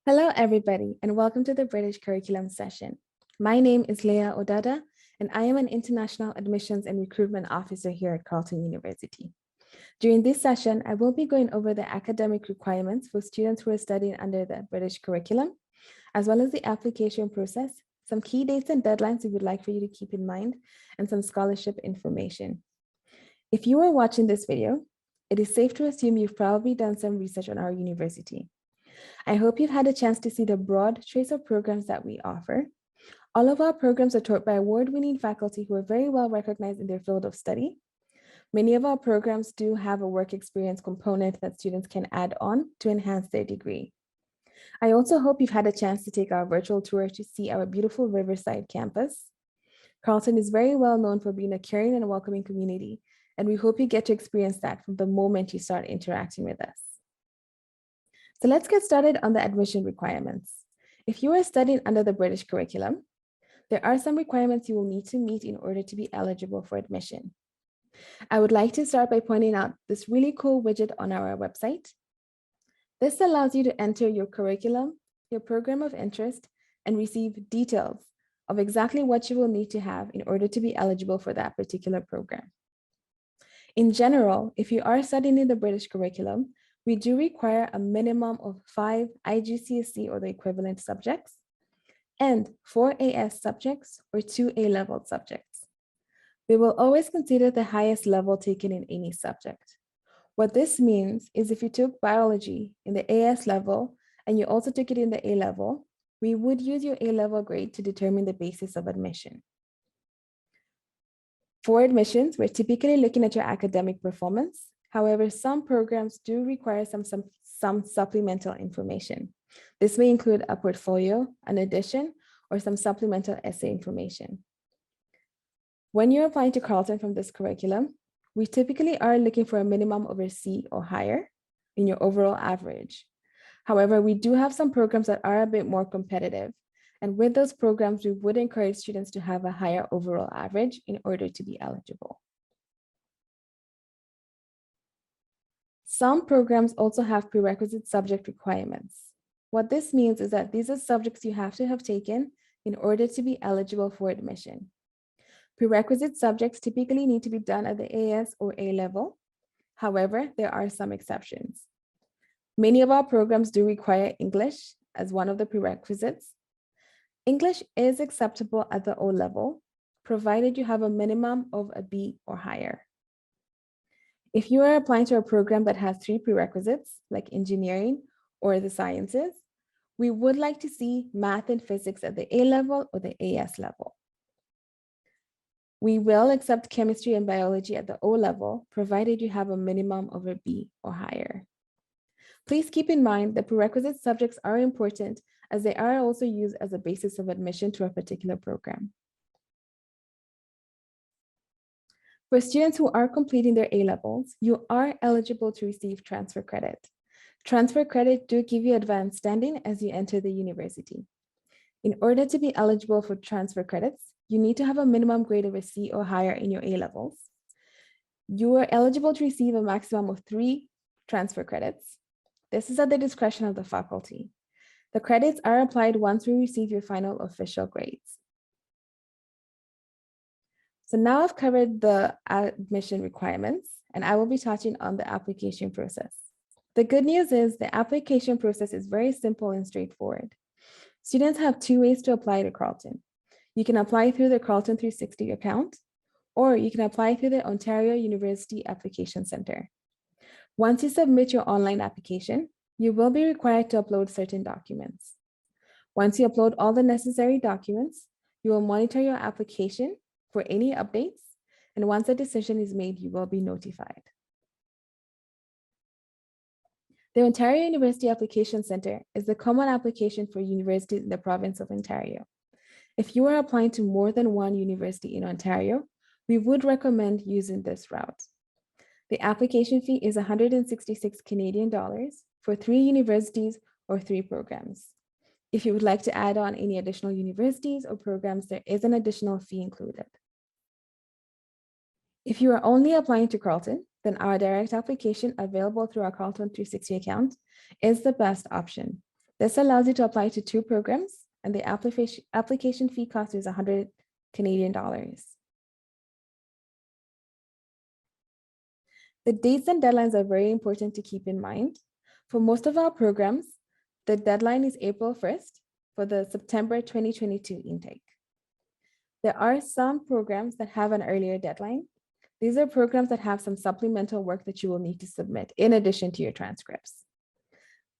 Hello, everybody, and welcome to the British Curriculum session. My name is Leah Odada, and I am an International Admissions and Recruitment Officer here at Carleton University. During this session, I will be going over the academic requirements for students who are studying under the British curriculum, as well as the application process, some key dates and deadlines we would like for you to keep in mind, and some scholarship information. If you are watching this video, it is safe to assume you've probably done some research on our university. I hope you've had a chance to see the broad trace of programs that we offer. All of our programs are taught by award-winning faculty who are very well recognized in their field of study. Many of our programs do have a work experience component that students can add on to enhance their degree. I also hope you've had a chance to take our virtual tour to see our beautiful Riverside campus. Carleton is very well known for being a caring and welcoming community, and we hope you get to experience that from the moment you start interacting with us. So let's get started on the admission requirements. If you are studying under the British curriculum, there are some requirements you will need to meet in order to be eligible for admission. I would like to start by pointing out this really cool widget on our website. This allows you to enter your curriculum, your program of interest, and receive details of exactly what you will need to have in order to be eligible for that particular program. In general, if you are studying in the British curriculum, we do require a minimum of 5 IGCSE or the equivalent subjects and 4 AS subjects or 2 A-level subjects. We will always consider the highest level taken in any subject. What this means is if you took biology in the AS level and you also took it in the A level, we would use your A level grade to determine the basis of admission. For admissions, we're typically looking at your academic performance. However, some programs do require some supplemental information. This may include a portfolio, an addition, or some supplemental essay information. When you're applying to Carleton from this curriculum, we typically are looking for a minimum of a C or higher in your overall average. However, we do have some programs that are a bit more competitive. And with those programs, we would encourage students to have a higher overall average in order to be eligible. Some programs also have prerequisite subject requirements. What this means is that these are subjects you have to have taken in order to be eligible for admission. Prerequisite subjects typically need to be done at the AS or A level. However, there are some exceptions. Many of our programs do require English as one of the prerequisites. English is acceptable at the O level, provided you have a minimum of a B or higher. If you are applying to a program that has 3 prerequisites, like engineering or the sciences, we would like to see math and physics at the A level or the AS level. We will accept chemistry and biology at the O level, provided you have a minimum of a B or higher. Please keep in mind that prerequisite subjects are important as they are also used as a basis of admission to a particular program. For students who are completing their A-levels, you are eligible to receive transfer credit. Transfer credit do give you advanced standing as you enter the university. In order to be eligible for transfer credits, you need to have a minimum grade of a C or higher in your A-levels. You are eligible to receive a maximum of 3 transfer credits. This is at the discretion of the faculty. The credits are applied once we receive your final official grades. So now I've covered the admission requirements, and I will be touching on the application process. The good news is the application process is very simple and straightforward. Students have 2 ways to apply to Carleton. You can apply through the Carleton 360 account, or you can apply through the Ontario University Application Center. Once you submit your online application, you will be required to upload certain documents. Once you upload all the necessary documents, you will monitor your application for any updates, and once a decision is made, you will be notified. The Ontario University Application Center is the common application for universities in the province of Ontario. If you are applying to more than one university in Ontario, we would recommend using this route. The application fee is 166 Canadian dollars for 3 universities or 3 programs. If you would like to add on any additional universities or programs, there is an additional fee included. If you are only applying to Carleton, then our direct application available through our Carleton 360 account is the best option. This allows you to apply to 2 programs, and the application fee cost is 100 Canadian dollars. The dates and deadlines are very important to keep in mind. For most of our programs, the deadline is April 1st for the September 2022 intake. There are some programs that have an earlier deadline. These are programs that have some supplemental work that you will need to submit in addition to your transcripts.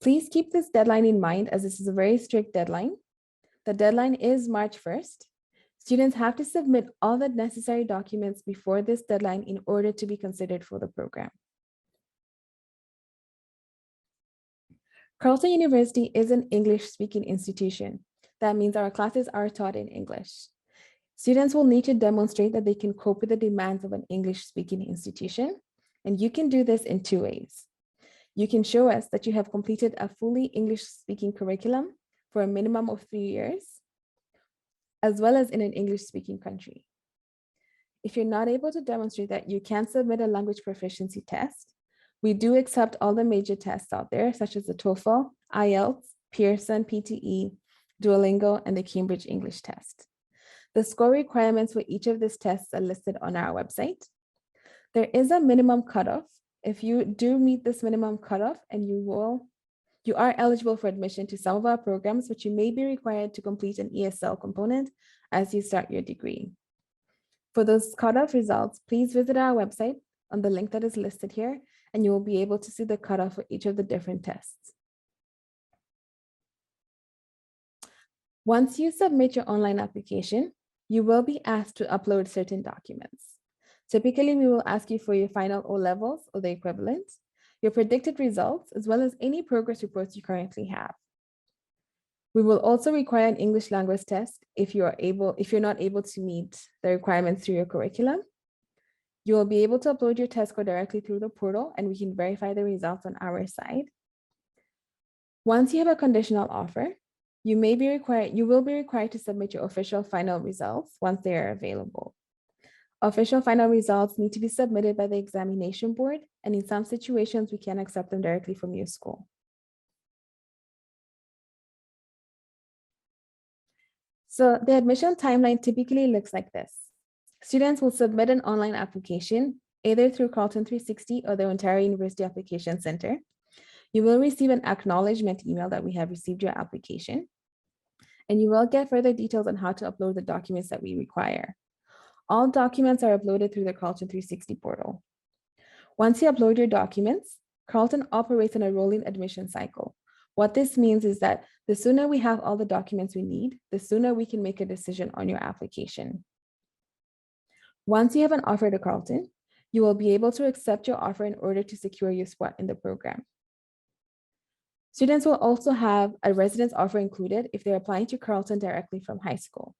Please keep this deadline in mind, as this is a very strict deadline. The deadline is March 1st. Students have to submit all the necessary documents before this deadline in order to be considered for the program. Carleton University is an English-speaking institution. That means our classes are taught in English. Students will need to demonstrate that they can cope with the demands of an English-speaking institution, and you can do this in 2 ways. You can show us that you have completed a fully English-speaking curriculum for a minimum of 3 years, as well as in an English-speaking country. If you're not able to demonstrate that, you can submit a language proficiency test. We do accept all the major tests out there, such as the TOEFL, IELTS, Pearson, PTE, Duolingo, and the Cambridge English test. The score requirements for each of these tests are listed on our website. There is a minimum cutoff. If you do meet this minimum cutoff, and you are eligible for admission to some of our programs, but you may be required to complete an ESL component as you start your degree. For those cutoff results, please visit our website on the link that is listed here, and you will be able to see the cutoff for each of the different tests. Once you submit your online application, you will be asked to upload certain documents. Typically, we will ask you for your final O-levels or the equivalent, your predicted results, as well as any progress reports you currently have. We will also require an English language test if you're not able to meet the requirements through your curriculum. You will be able to upload your test score directly through the portal, and we can verify the results on our side. Once you have a conditional offer, you will be required to submit your official final results once they are available. Official final results need to be submitted by the examination board, and in some situations, we can accept them directly from your school. So the admission timeline typically looks like this. Students will submit an online application, either through Carleton 360 or the Ontario University Application Center. You will receive an acknowledgement email that we have received your application, and you will get further details on how to upload the documents that we require. All documents are uploaded through the Carleton 360 portal. Once you upload your documents, Carleton operates in a rolling admission cycle. What this means is that the sooner we have all the documents we need, the sooner we can make a decision on your application. Once you have an offer to Carleton, you will be able to accept your offer in order to secure your spot in the program. Students will also have a residence offer included if they're applying to Carleton directly from high school.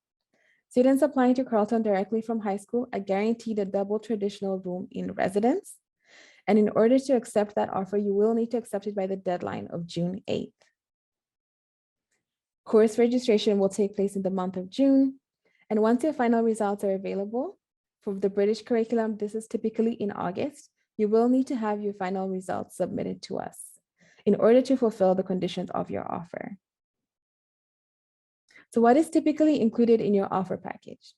Students applying to Carleton directly from high school are guaranteed a double traditional room in residence. And in order to accept that offer, you will need to accept it by the deadline of June 8th. Course registration will take place in the month of June. And once your final results are available for the British curriculum, this is typically in August, you will need to have your final results submitted to us in order to fulfill the conditions of your offer. So what is typically included in your offer package?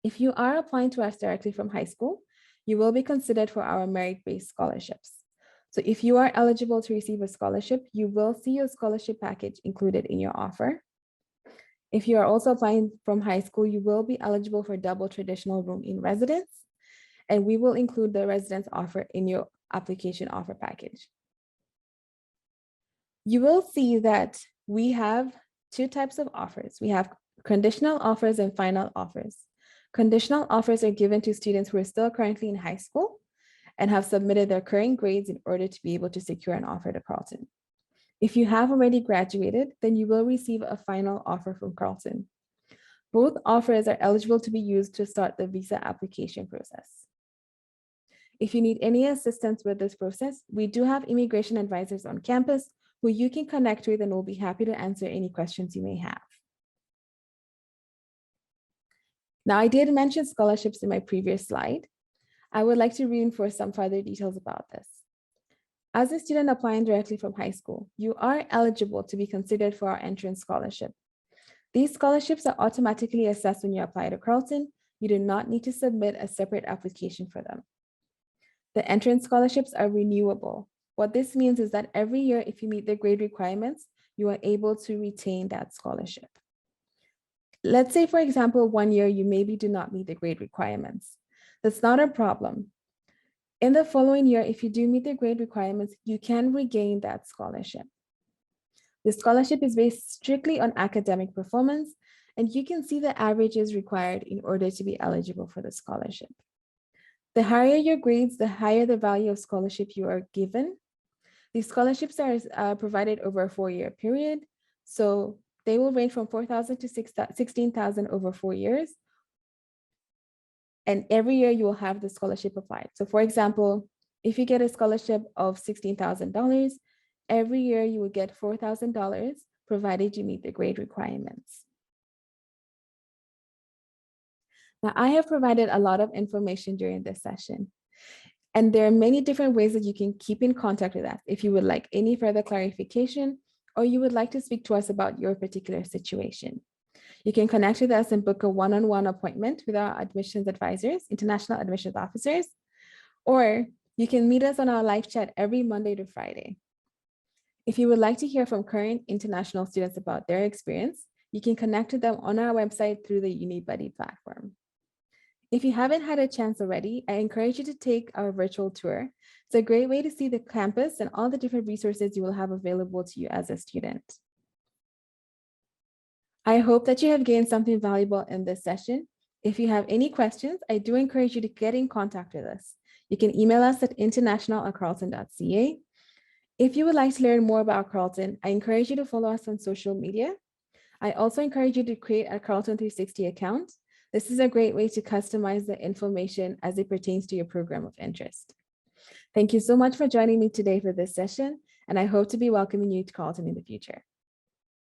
If you are applying to us directly from high school, you will be considered for our merit-based scholarships. So if you are eligible to receive a scholarship, you will see your scholarship package included in your offer. If you are also applying from high school, you will be eligible for double traditional room in residence, and we will include the residence offer in your application offer package. You will see that we have 2 types of offers. We have conditional offers and final offers. Conditional offers are given to students who are still currently in high school and have submitted their current grades in order to be able to secure an offer to Carleton. If you have already graduated, then you will receive a final offer from Carleton. Both offers are eligible to be used to start the visa application process. If you need any assistance with this process, we do have immigration advisors on campus who you can connect with, and will be happy to answer any questions you may have. Now, I did mention scholarships in my previous slide. I would like to reinforce some further details about this. As a student applying directly from high school, you are eligible to be considered for our entrance scholarship. These scholarships are automatically assessed when you apply to Carleton. You do not need to submit a separate application for them. The entrance scholarships are renewable. What this means is that every year, if you meet the grade requirements, you are able to retain that scholarship. Let's say, for example, one year you maybe do not meet the grade requirements. That's not a problem. In the following year, if you do meet the grade requirements, you can regain that scholarship. The scholarship is based strictly on academic performance, and you can see the averages required in order to be eligible for the scholarship. The higher your grades, the higher the value of scholarship you are given. These scholarships are provided over a 4-year period. So they will range from $4,000 to $16,000 over 4 years. And every year you will have the scholarship applied. So for example, if you get a scholarship of $16,000, every year you will get $4,000 provided you meet the grade requirements. Now, I have provided a lot of information during this session, and there are many different ways that you can keep in contact with us if you would like any further clarification or you would like to speak to us about your particular situation. You can connect with us and book a one-on-one appointment with our admissions advisors, international admissions officers, or you can meet us on our live chat every Monday to Friday. If you would like to hear from current international students about their experience, you can connect with them on our website through the UniBuddy platform. If you haven't had a chance already, I encourage you to take our virtual tour. It's a great way to see the campus and all the different resources you will have available to you as a student. I hope that you have gained something valuable in this session. If you have any questions, I do encourage you to get in contact with us. You can email us at international@carleton.ca. If you would like to learn more about Carleton, I encourage you to follow us on social media. I also encourage you to create a Carleton 360 account. This is a great way to customize the information as it pertains to your program of interest. Thank you so much for joining me today for this session, and I hope to be welcoming you to Carleton in the future.